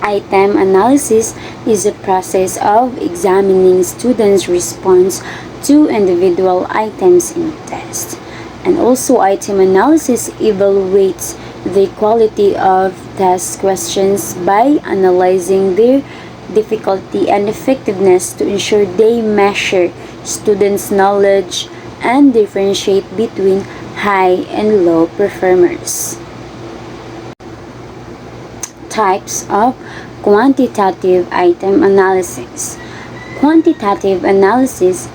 Item analysis is the process of examining students' response to individual items in test. And also, item analysis evaluates the quality of test questions by analyzing their difficulty and effectiveness to ensure they measure students' knowledge and differentiate between high and low performers. Types of quantitative item analysis. Quantitative analysis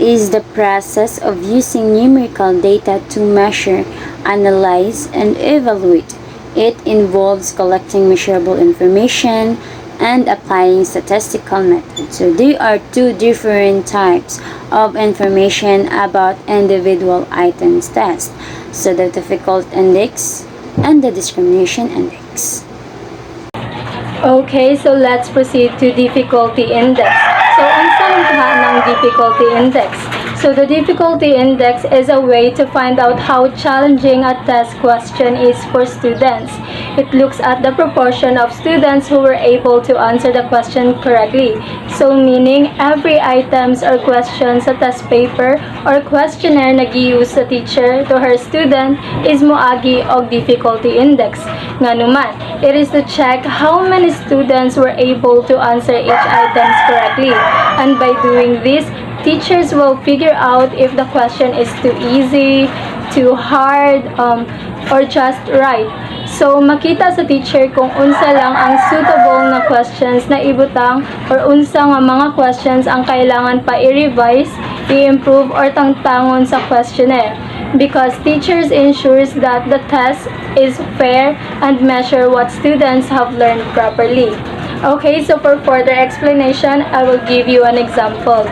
is the process of using numerical data to measure, analyze, and evaluate. It involves collecting measurable information and applying statistical methods. So there are two different types of information about individual items test. So the difficult index and the discrimination index. Okay, so let's proceed to difficulty index. So, unsa man ng difficulty index? So, the difficulty index is a way to find out how challenging a test question is for students. It looks at the proportion of students who were able to answer the question correctly. So, meaning every items or questions sa test paper or questionnaire na gi-use sa teacher to her student is moagi og difficulty index. Nganuman, it is to check how many students were able to answer each items correctly. And by doing this, teachers will figure out if the question is too easy, too hard, or just right. So, makita sa teacher kung unsa lang ang suitable na questions na ibutang or unsa nga mga questions ang kailangan pa i-revise, i-improve, or tangtangon sa questionnaire. Because teachers ensures that the test is fair and measure what students have learned properly. Okay, so for further explanation, I will give you an example.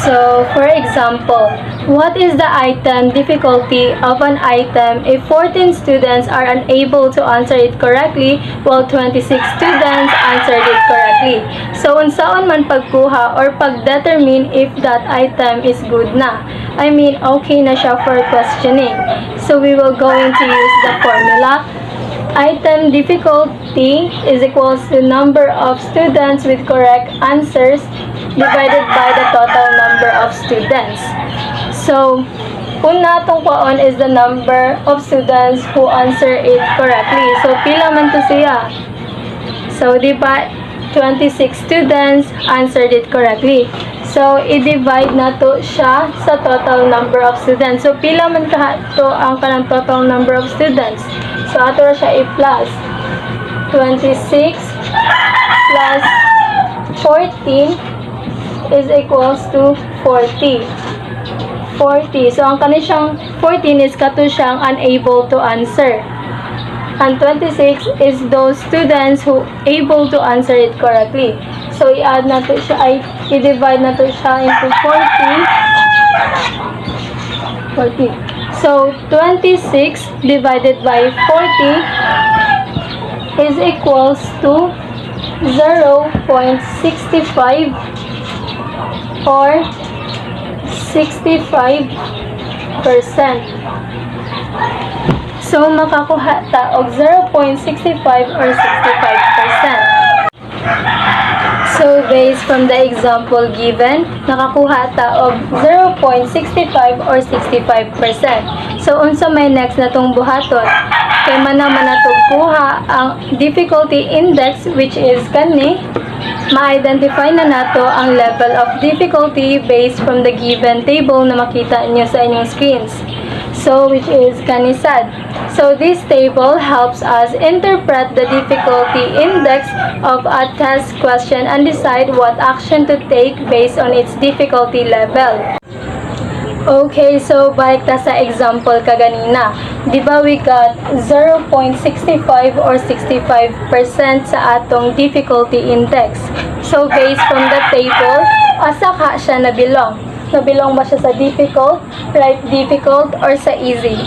So, for example, what is the item difficulty of an item if 14 students are unable to answer it correctly while 26 students answered it correctly? So, unsaon man pagkuha or pagdetermine if that item is good na. I mean, okay na siya for questioning. So, we will going to use the formula. Item difficulty is equals to number of students with correct answers divided by the total number of students. So, una tong kwaon is the number of students who answer it correctly. So, pila man to siya? So, di ba 26 students answered it correctly. So, i-divide na to siya sa total number of students. So, pila man ka to ang kanang total number of students? So, ato ra siya i-plus 26 plus 14 is equals to 40. 40. So, ang kanisang 14 is kato siyang unable to answer. And 26 is those students who able to answer it correctly. So, i-add na to siya, i-divide na to siya into 40. So, 26 divided by 40 is equals to 0.65 or 65%. So, makakuha ta og 0.65 or 65%. So, based from the example given, nakakuha ta og 0.65 or 65%. So, unsa may next na tong buhaton? Kay manaman natong kuha ang difficulty index which is kani, ma-identify na nato ang level of difficulty based from the given table na makita niyo sa inyong screens. So, which is kanisad. So, this table helps us interpret the difficulty index of a test question and decide what action to take based on its difficulty level. Okay, so balik ta sa example kaganina. Di ba we got 0.65 or 65% sa atong difficulty index. So, based from the table, asa ka siya nabilong? Nabilong ba siya sa difficult, right difficult, or sa easy?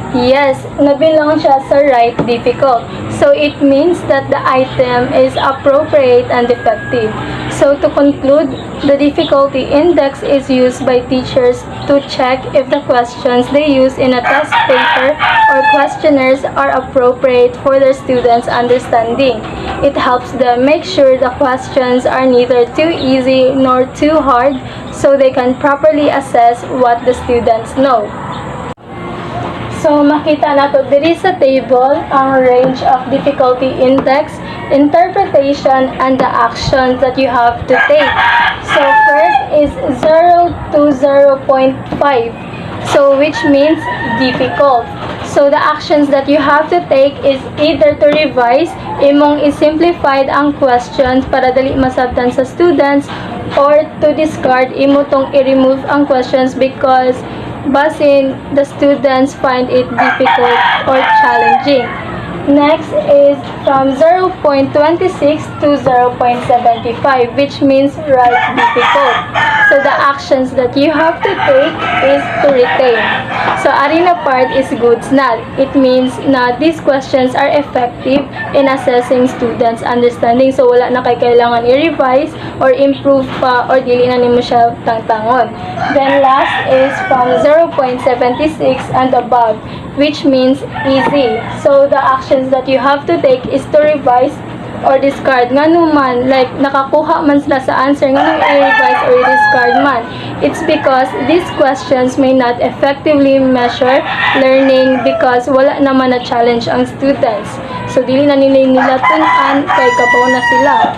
Yes, nabilong siya sa right difficult. So, it means that the item is appropriate and effective. So, to conclude, the difficulty index is used by teachers to check if the questions they use in a test paper or questionnaires are appropriate for their students' understanding. It helps them make sure the questions are neither too easy nor too hard, so they can properly assess what the students know. So makita nato diri sa table ang range of difficulty index, interpretation, and the actions that you have to take. So first is 0 to 0.5. So which means difficult. So the actions that you have to take is either to revise, imong i-simplified ang questions para dali masabtan sa students, or to discard, imo tong i-remove ang questions because basin the students find it difficult or challenging. Next is from 0.26 to 0.75, which means write difficult. So the actions that you have to take is to retain. So arena part is goods not. It means na these questions are effective in assessing students' understanding. So wala na kay kailangan i-revise or improve pa or dili na nimo siya tangtangon. Then last is from 0.76 and above, which means easy. So the actions that you have to take is to revise or discard. Ngano man, like nakakuha man sila sa answer, ngano i-revise or i-discard man. It's because these questions may not effectively measure learning because wala naman na challenge ang students. So dili na nila tun-an kay kabaw na sila.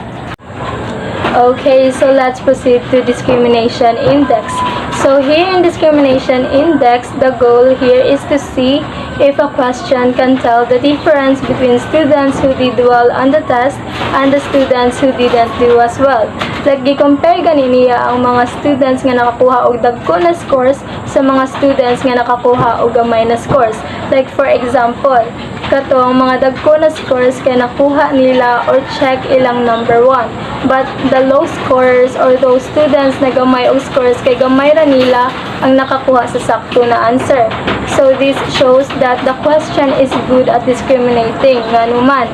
Okay, so let's proceed to discrimination index. So here in discrimination index, the goal here is to see if a question can tell the difference between students who did well on the test and the students who didn't do as well. Like, gi-compare gani niya ang mga students nga nakakuha og dagko na scores sa mga students nga nakakuha og gamay na scores. Like, for example, katong mga dagko na scores kay nakuha nila or check ilang number 1. But the low scorers or those students na gamay og scores kay gamay ra nila ang nakakuha sa sakto na answer. So this shows that the question is good at discriminating nganuman.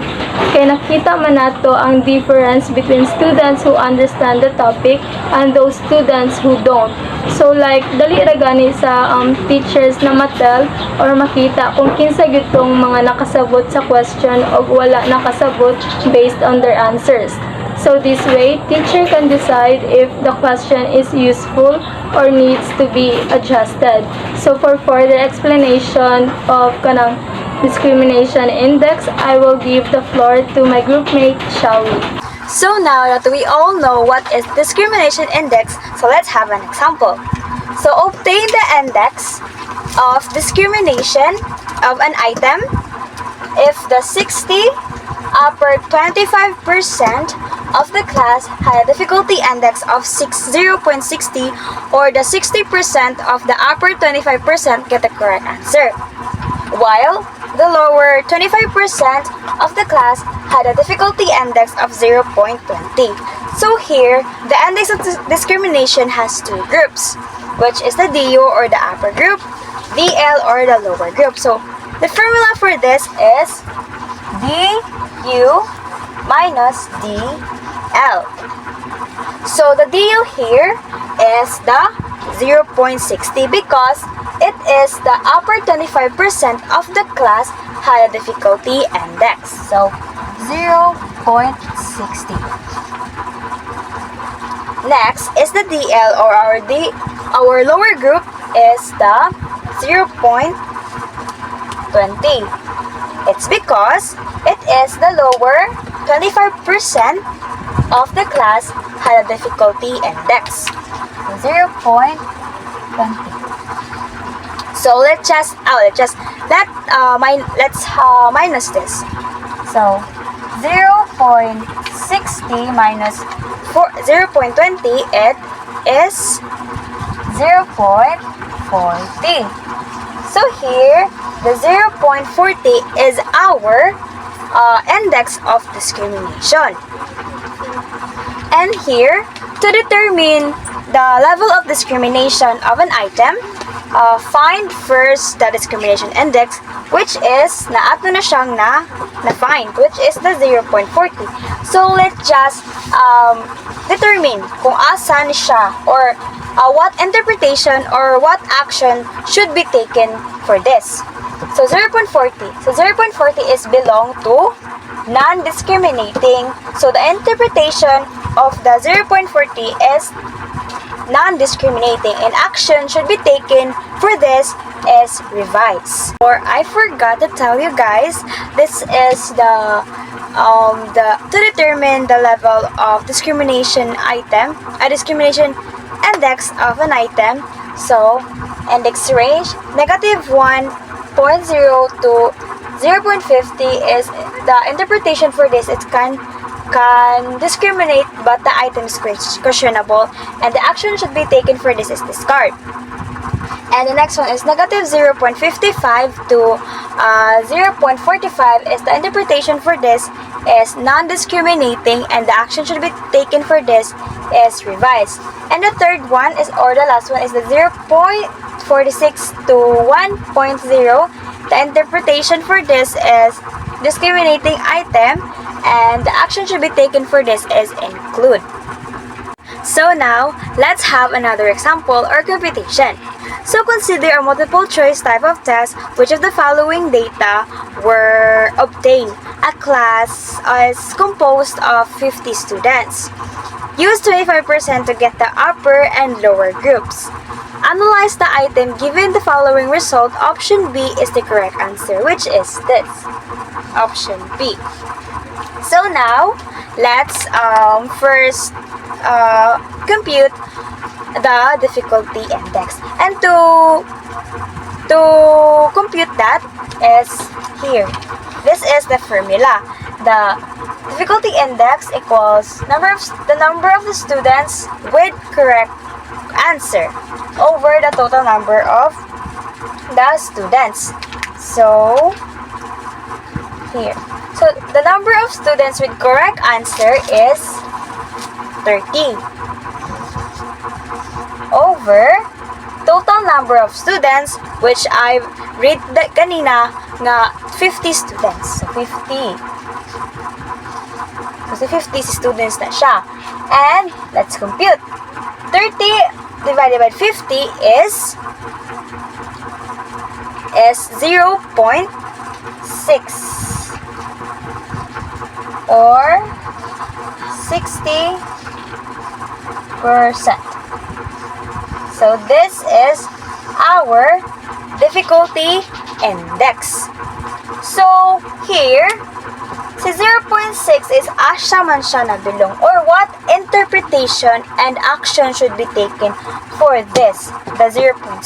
Kay nakita man nato ang difference between students who understand the topic and those students who don't. So like dali ra gani sa teachers na matel or makita kung kinsa gyud tong mga nakasabot sa question o wala nakasabot based on their answers. So this way, teacher can decide if the question is useful or needs to be adjusted. So for further explanation of kanang discrimination index, I will give the floor to my groupmate, shall we? So now that we all know what is discrimination index, so let's have an example. So obtain the index of discrimination of an item if the 60 upper 25% of the class had a difficulty index of 0.60 or the 60% of the upper 25% get the correct answer, while the lower 25% of the class had a difficulty index of 0.20. So here, the index of discrimination has two groups, which is the DU or the upper group, DL or the lower group. So the formula for this is DU minus DL. So the DU here is the 0.60 because it is the upper 25% of the class had a difficulty index. So 0.60. Next is the DL or our lower group is the 0.20. It's because it is the lower 25% of the class had a difficulty index. 0.20. So let's minus this. So 0.60 minus 0.20, it is 0.40. So here, the 0.40 is our index of discrimination. And here, to determine the level of discrimination of an item, find first the discrimination index, which is naato na siyang na-find, which is the 0.40. So let's just determine kung asan siya or what interpretation or what action should be taken for this. So 0.40. So 0.40 is belong to non-discriminating. So the interpretation of the 0.40 is non-discriminating, and action should be taken for this is revise. Or I forgot to tell you guys, this is the to determine the level of discrimination item, a discrimination index of an item. So index range negative 1.0 to 0.50 is the interpretation for this. It can discriminate, but the item is questionable, and the action should be taken for this is discard. And the next one is negative 0.55 to 0.45 is the interpretation for this is non-discriminating, and the action should be taken for this is revise. And the third one is, or the last one, is the 0.46 to 1.0. The interpretation for this is discriminating item, and the action should be taken for this is include. So now, let's have another example or computation. So consider a multiple choice type of test. Which of the following data were obtained? A class is composed of 50 students. Use 25% to get the upper and lower groups. Analyze the item given the following result. Option B is the correct answer. Which is this? Option B. So now, let's first compute the difficulty index. And to compute that is here. This is the formula. The difficulty index equals the number of the students with correct answer over the total number of the students. So here. So the number of students with correct answer is 13 over total number of students, which I read kanina nga 50 students. So 50. Kasi 50 students na siya. And let's compute. 30 divided by 50 is 0.6 or 60%. So this is our difficulty index. So here, si 0.6 is asya man siya nabilong, or what interpretation and action should be taken for this, the 0.6.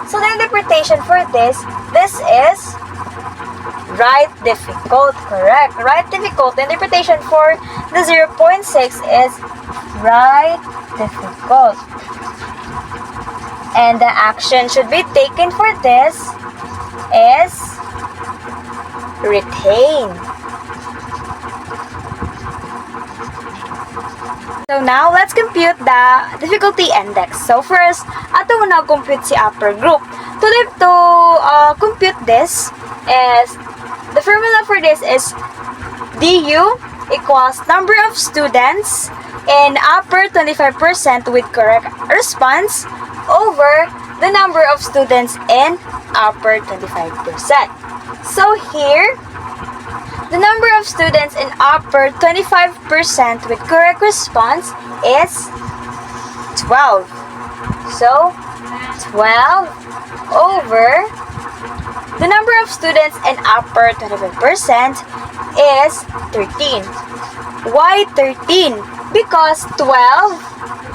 So the interpretation for this is right difficult, correct? Right difficult. The interpretation for the 0.6 is right difficult. And the action should be taken for this is retain. So now, let's compute the difficulty index. So first, ato muna compute si upper group. To compute this is, the formula for this is DU equals number of students in upper 25% with correct response over the number of students in upper 25%. So here, the number of students in upper 25% with correct response is 12. So 12 over the number of students in upper 25% is 13. Why 13? Because 12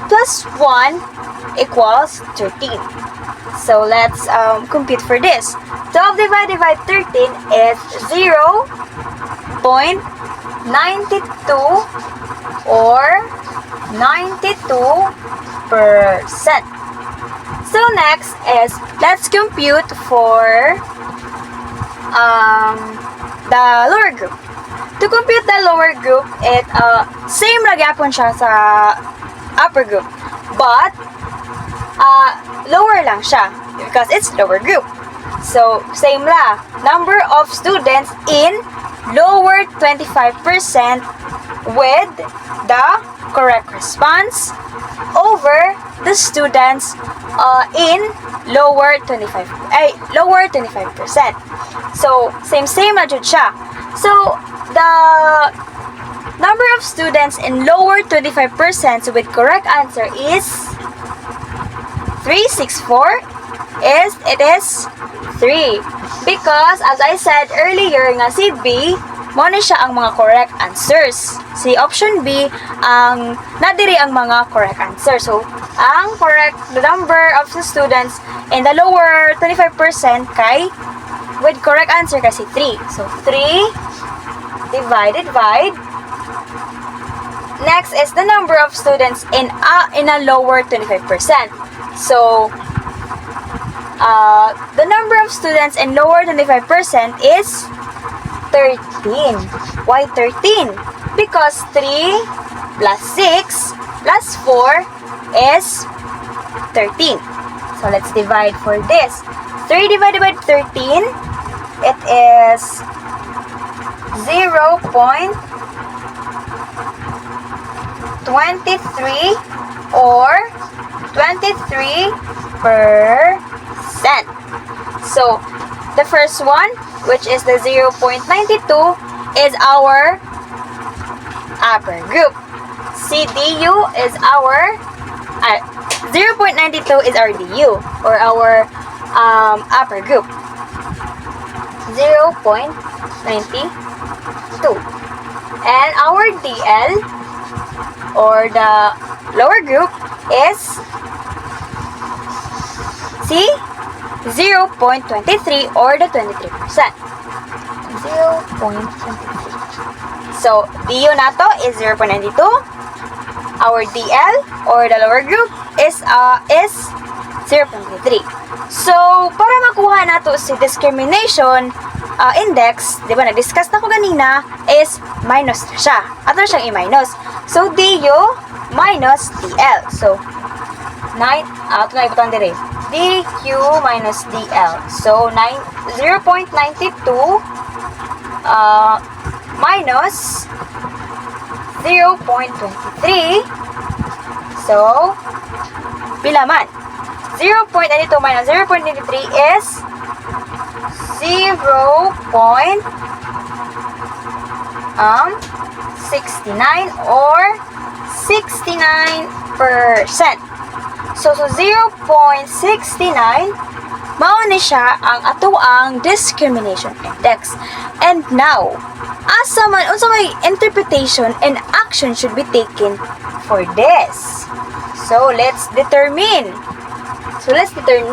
plus 1 equals 13. So let's compute for this. 12 divided by 13 is 0.92 or 92%. So next is, let's compute for the lower group. To compute the lower group, it same ra gyapon siya sa upper group, but lower lang siya because it's lower group. So same la, number of students in lower 25% with the correct response over the students in lower 25%. So same na jud siya. So the number of students in lower 25% with correct answer is 364. It is 3. Because as I said earlier nga si B, mo na siya ang mga correct answers. Si option B, ang nadiri ang mga correct answers. So, ang correct number of the students in the lower 25% kay with correct answer kasi 3. So, 3 divide. Next is the number of students in a lower 25%. So, the number of students in lower 25% is 13. Why 13? Because 3 plus 6 plus 4 is 13. So let's divide for this. 3 divided by 13, it is 0.23 or 23%. So the first one, which is the 0.92, is our upper group. CDU is our 0.92 is our DU or our upper group. 0.92. And our DL or the lower group is C 0.23 or the 23%. 0.23. So, DU nato is 0.92. Our DL or the lower group is 0.23. So, para makuha nato si discrimination index, di ba na-discuss na ko ganina, is minus na siya. Ato na siyang i-minus. So, DU minus DL. So, ito na ibutan dire. DQ minus DL. So, 0.92 minus 0.23. So, pila man? 0.92 minus 0.23 is 0.69 or 69%. So 0.69, mao ni siya ang atoang discrimination index. And now, asa man unsa may interpretation and action should be taken for this. So let's determine. 0.69,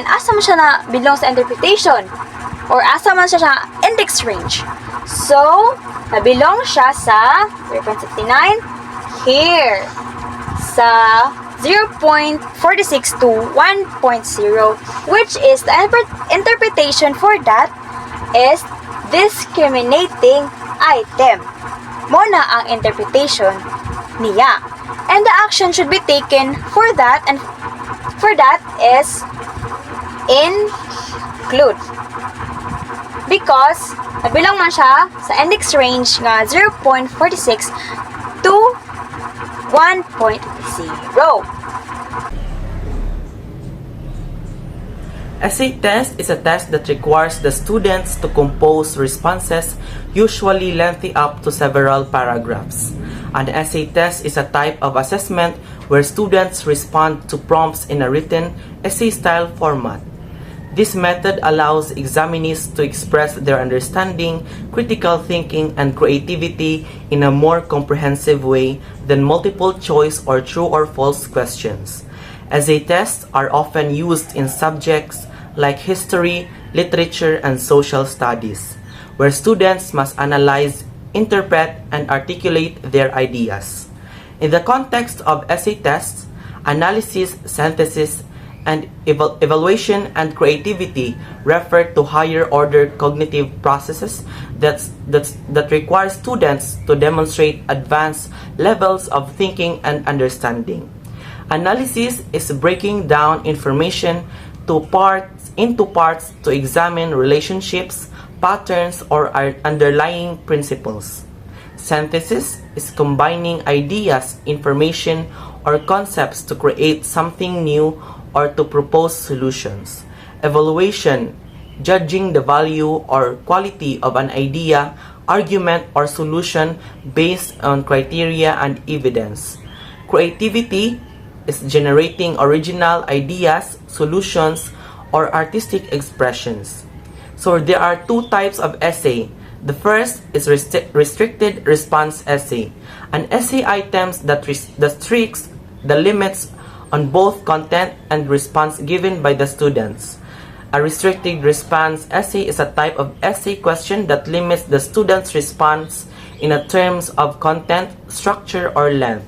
asa man siya na belong sa interpretation or asa man siya sa index range. So, nabilong siya sa 0.69 here sa 0.46 to 1.0, which is the interpretation for that is discriminating item. Mo na ang interpretation niya. And the action should be taken for that, and for that is include. Because nabilang man siya sa index range nga 0.46 to 1.0. Essay test is a test that requires the students to compose responses, usually lengthy up to several paragraphs. An essay test is a type of assessment where students respond to prompts in a written, essay-style format. This method allows examinees to express their understanding, critical thinking, and creativity in a more comprehensive way than multiple choice or true or false questions. Essay tests are often used in subjects like history, literature, and social studies, where students must analyze, interpret, and articulate their ideas. In the context of essay tests, analysis, synthesis, and evaluation and creativity refer to higher-order cognitive processes that require students to demonstrate advanced levels of thinking and understanding. Analysis is breaking down information into parts to examine relationships, patterns, or underlying principles. Synthesis is combining ideas, information, or concepts to create something new or to propose solutions. Evaluation, judging the value or quality of an idea, argument, or solution based on criteria and evidence. Creativity is generating original ideas, solutions, or artistic expressions. So there are two types of essay. The first is restricted response essay. An essay items that restricts the limits on both content and response given by the students. A restricted response essay is a type of essay question that limits the student's response in terms of content, structure, or length.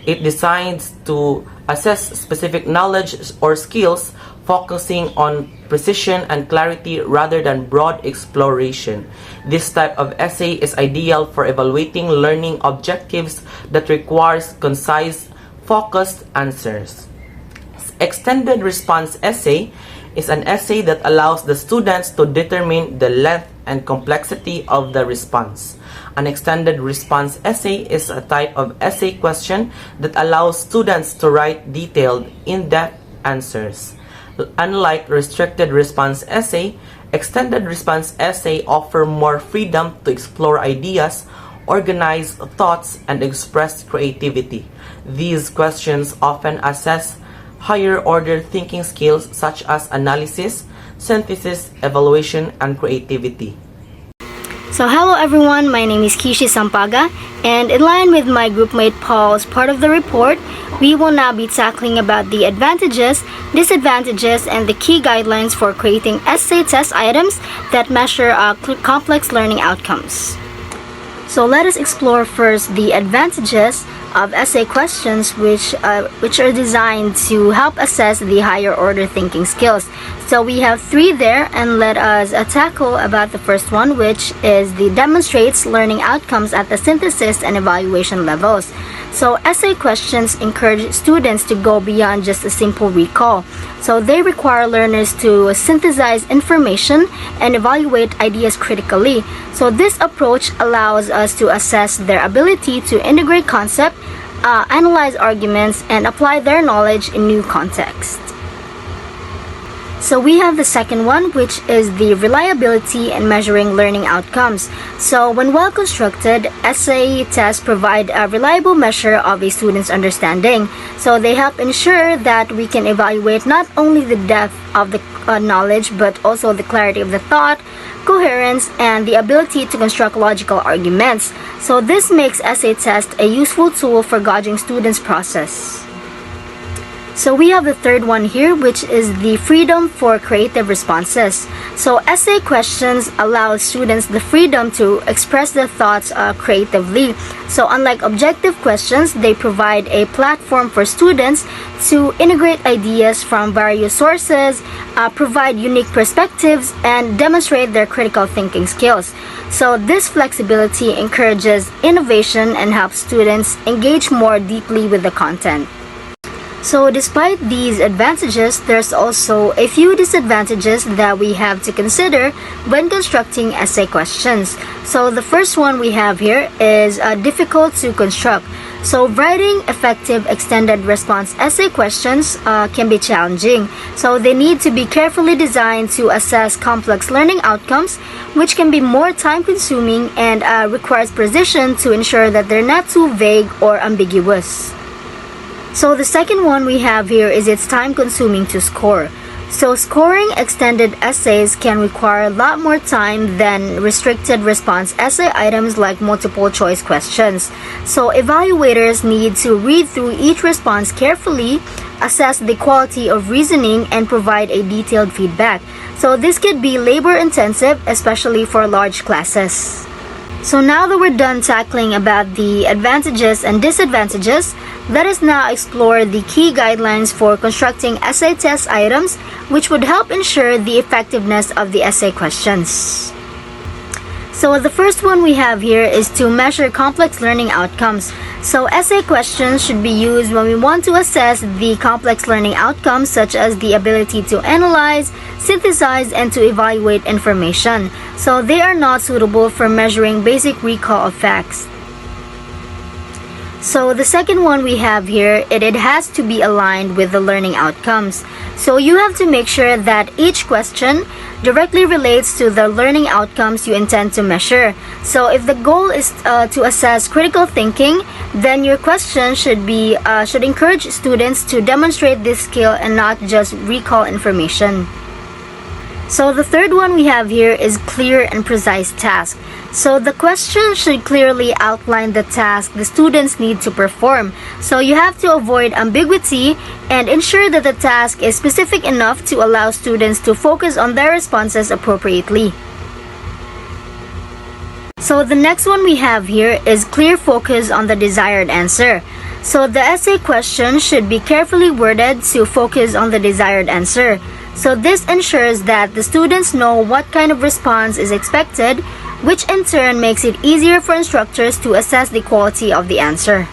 It decides to assess specific knowledge or skills, focusing on precision and clarity rather than broad exploration. This type of essay is ideal for evaluating learning objectives that requires concise, focused answers. Extended response essay is an essay that allows the students to determine the length and complexity of the response. An extended response essay is a type of essay question that allows students to write detailed, in-depth answers. Unlike restricted response essay, extended response essay offer more freedom to explore ideas, organize thoughts, and express creativity. These questions often assess higher order thinking skills such as analysis, synthesis, evaluation, and creativity. So hello everyone, my name is Kishi Sampaga, and in line with my groupmate Paul's part of the report, we will now be tackling about the advantages, disadvantages, and the key guidelines for creating essay test items that measure complex learning outcomes. So let us explore first the advantages of essay questions which are designed to help assess the higher order thinking skills. So we have three there, and let us tackle about the first one, which is the demonstrates learning outcomes at the synthesis and evaluation levels. So essay questions encourage students to go beyond just a simple recall. So they require learners to synthesize information and evaluate ideas critically. So this approach allows us to assess their ability to integrate concept, analyze arguments, and apply their knowledge in new contexts. So we have the second one, which is the reliability and measuring learning outcomes. So when well constructed, essay tests provide a reliable measure of a student's understanding. So they help ensure that we can evaluate not only the depth of the knowledge, but also the clarity of the thought, coherence, and the ability to construct logical arguments. So this makes essay test a useful tool for gauging students' process. So we have the third one here, which is the freedom for creative responses. So essay questions allow students the freedom to express their thoughts creatively. So unlike objective questions, they provide a platform for students to integrate ideas from various sources, provide unique perspectives, and demonstrate their critical thinking skills. So this flexibility encourages innovation and helps students engage more deeply with the content. So despite these advantages, there's also a few disadvantages that we have to consider when constructing essay questions. So the first one we have here is difficult to construct. So writing effective extended response essay questions can be challenging. So they need to be carefully designed to assess complex learning outcomes, which can be more time consuming and requires precision to ensure that they're not too vague or ambiguous. So the second one we have here is it's time consuming to score. So scoring extended essays can require a lot more time than restricted response essay items like multiple choice questions. So evaluators need to read through each response carefully, assess the quality of reasoning, and provide a detailed feedback. So this could be labor intensive, especially for large classes. So now that we're done tackling about the advantages and disadvantages, let us now explore the key guidelines for constructing essay test items, which would help ensure the effectiveness of the essay questions. So the first one we have here is to measure complex learning outcomes. So essay questions should be used when we want to assess the complex learning outcomes, such as the ability to analyze, synthesize, and to evaluate information. So they are not suitable for measuring basic recall of facts. So the second one we have here, it has to be aligned with the learning outcomes. So you have to make sure that each question directly relates to the learning outcomes you intend to measure. So if the goal is to assess critical thinking, then your question should encourage students to demonstrate this skill and not just recall information. So the third one we have here is clear and precise task. So the question should clearly outline the task the students need to perform. So you have to avoid ambiguity and ensure that the task is specific enough to allow students to focus on their responses appropriately. So the next one we have here is clear focus on the desired answer. So the essay question should be carefully worded to focus on the desired answer. So this ensures that the students know what kind of response is expected, which in turn makes it easier for instructors to assess the quality of the answer.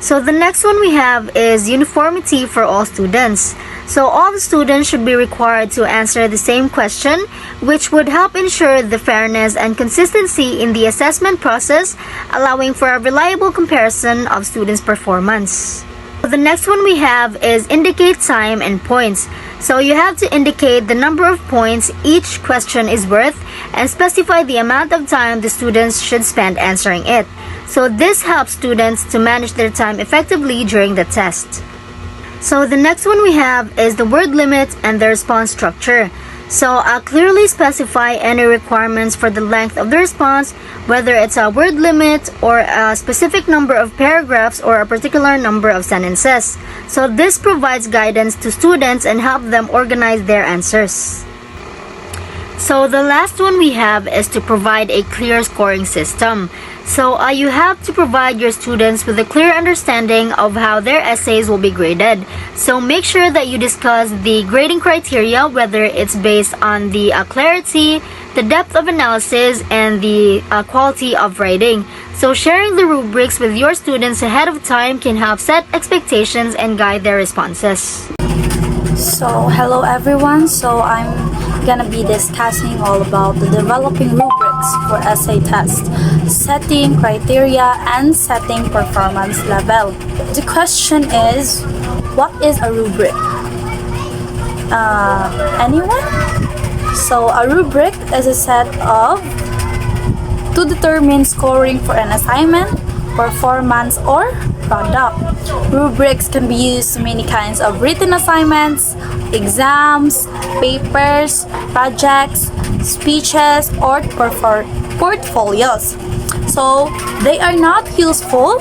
So the next one we have is uniformity for all students. So all the students should be required to answer the same question, which would help ensure the fairness and consistency in the assessment process, allowing for a reliable comparison of students' performance. The next one we have is indicate time and points. So you have to indicate the number of points each question is worth and specify the amount of time the students should spend answering it. So this helps students to manage their time effectively during the test. So the next one we have is the word limit and the response structure. So clearly specify any requirements for the length of the response, whether it's a word limit or a specific number of paragraphs or a particular number of sentences. So this provides guidance to students and help them organize their answers. So the last one we have is to provide a clear scoring system. So you have to provide your students with a clear understanding of how their essays will be graded. So make sure that you discuss the grading criteria, whether it's based on the clarity, the depth of analysis, and the quality of writing. So sharing the rubrics with your students ahead of time can help set expectations and guide their responses. So hello everyone, so I'm gonna be discussing all about the developing rubrics for essay test, setting criteria and setting performance level. The question is, what is a rubric? Anyone? So a rubric is a set of to determine scoring for an assignment, performance, or product. Rubrics can be used in many kinds of written assignments, exams, papers, projects, speeches, or portfolios. So they are not useful,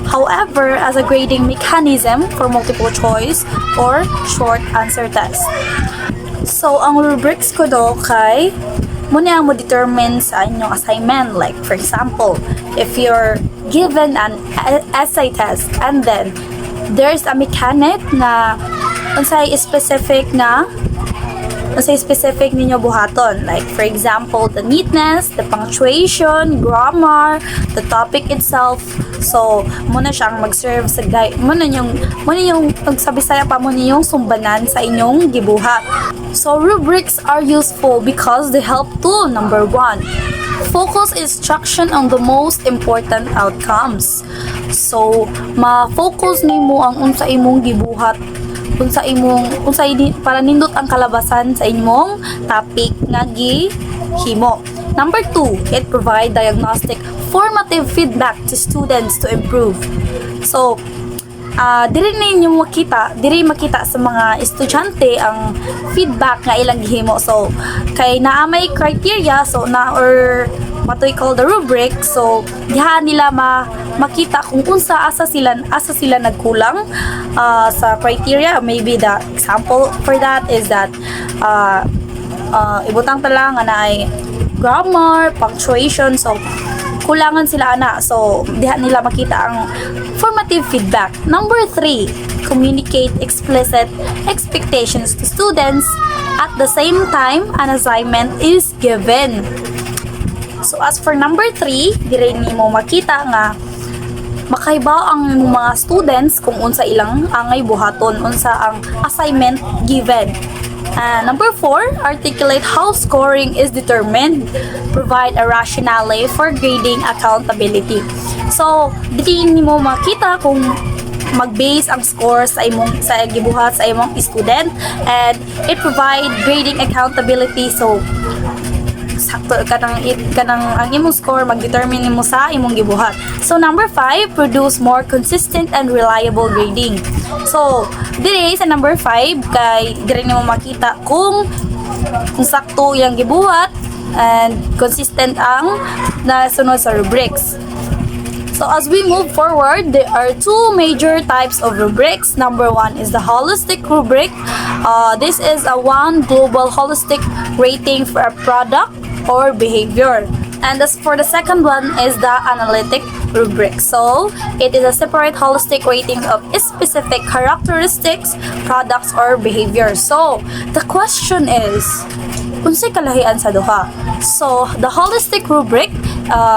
however, as a grading mechanism for multiple choice or short answer test. So ang rubrics ko do kay muna mo determine sa inyong assignment. Like for example, if you're given an essay test and then there's a mechanic na unsay specific ninyo buhaton, like for example the neatness, the punctuation, grammar, the topic itself. So muna siyang mag-serve sa guide, muna yung pagsabisaya pa muna yung sumbanan sa inyong gibuhat. So rubrics are useful because they help to number 1, focus instruction on the most important outcomes. So ma-focus nimo ang unsa imong gibuhat, para nindot ang kalabasan sa imong topic nga gihimo. Number 2, it provide diagnostic formative feedback to students to improve. So diri makita sa mga estudyante ang feedback nga ilang gihimo. So kay naa may criteria, so or what we call the rubric, so diha nila makita kung asa sila nagkulang sa criteria. Maybe the example for that is that ibutang tala nga naay grammar, punctuation, so kulangan sila ana. So diha nila makita ang formative feedback. Number 3, communicate explicit expectations to students at the same time an assignment is given. So as for number 3, dire nimo makita nga makaibaw ang mga students kung unsa ilang angay buhaton, unsa ang assignment given. Number 4, articulate how scoring is determined. Provide a rationale for grading accountability. So, dili mo makita kung mag-base ang score sa gibuhat sa imong student, and it provide grading accountability. So, sakto kanang ang imong score mag-determine nimo sa imong gibuhat. So number 5, produce more consistent and reliable grading. So dire sa number 5 kay dire nimo makita kung sakto yang gibuhat and consistent ang nasunod sa rubrics. So as we move forward, there are two major types of rubrics. Number 1 is the holistic rubric. This is a one global holistic rating for a product or behavior. And as for the second one is the analytic rubric. So it is a separate holistic rating of specific characteristics, products, or behaviors. So the question is, unsay kalahian sa duha? So the holistic rubric,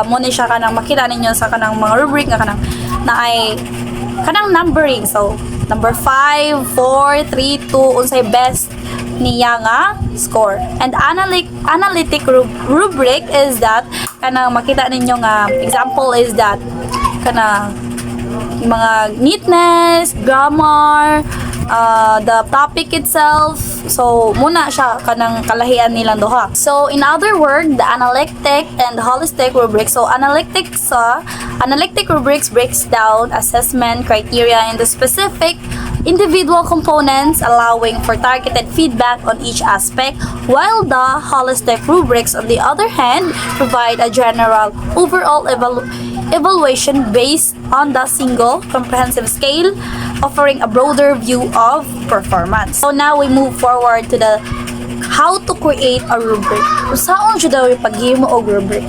mo ni siya kanang makita ninyo sa kanang mga rubric nga kanang naay kanang numbering. So number 5, 4, 3, 2 unsay best niya nga score. And analytic rubric is that kanang makita ninyo nga example is that kanang mga neatness, grammar, the topic itself. So muna siya kanang kalahian nilang duha. So in other words, the analytic and the holistic rubric. So analytic rubrics breaks down assessment criteria into specific individual components, allowing for targeted feedback on each aspect, while the holistic rubrics, on the other hand, provide a general overall evaluation based on the single comprehensive scale, offering a broader view of performance. So now we move forward to the how to create a rubric. Saan siya daw ipaghimo og rubric?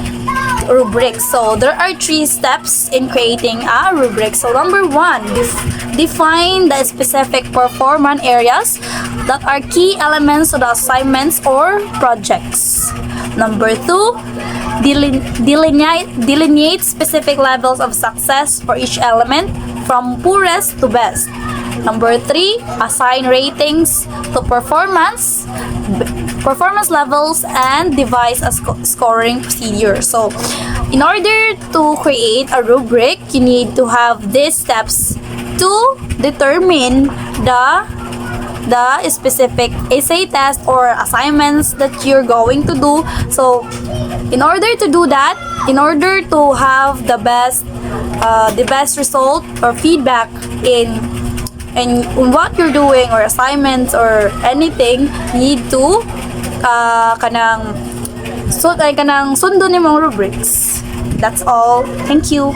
So there are 3 steps in creating a rubric. So number 1, define the specific performance areas that are key elements of the assignments or projects. Number 2, delineate specific levels of success for each element from poorest to best. Number 3, assign ratings to performance levels and devise a scoring procedure. So, in order to create a rubric, you need to have these steps to determine the specific essay test or assignments that you're going to do. So, in order to do that, in order to have the best result or feedback in what you're doing or assignments or anything, you need to kanang sundo nimong rubrics. That's all. Thank you.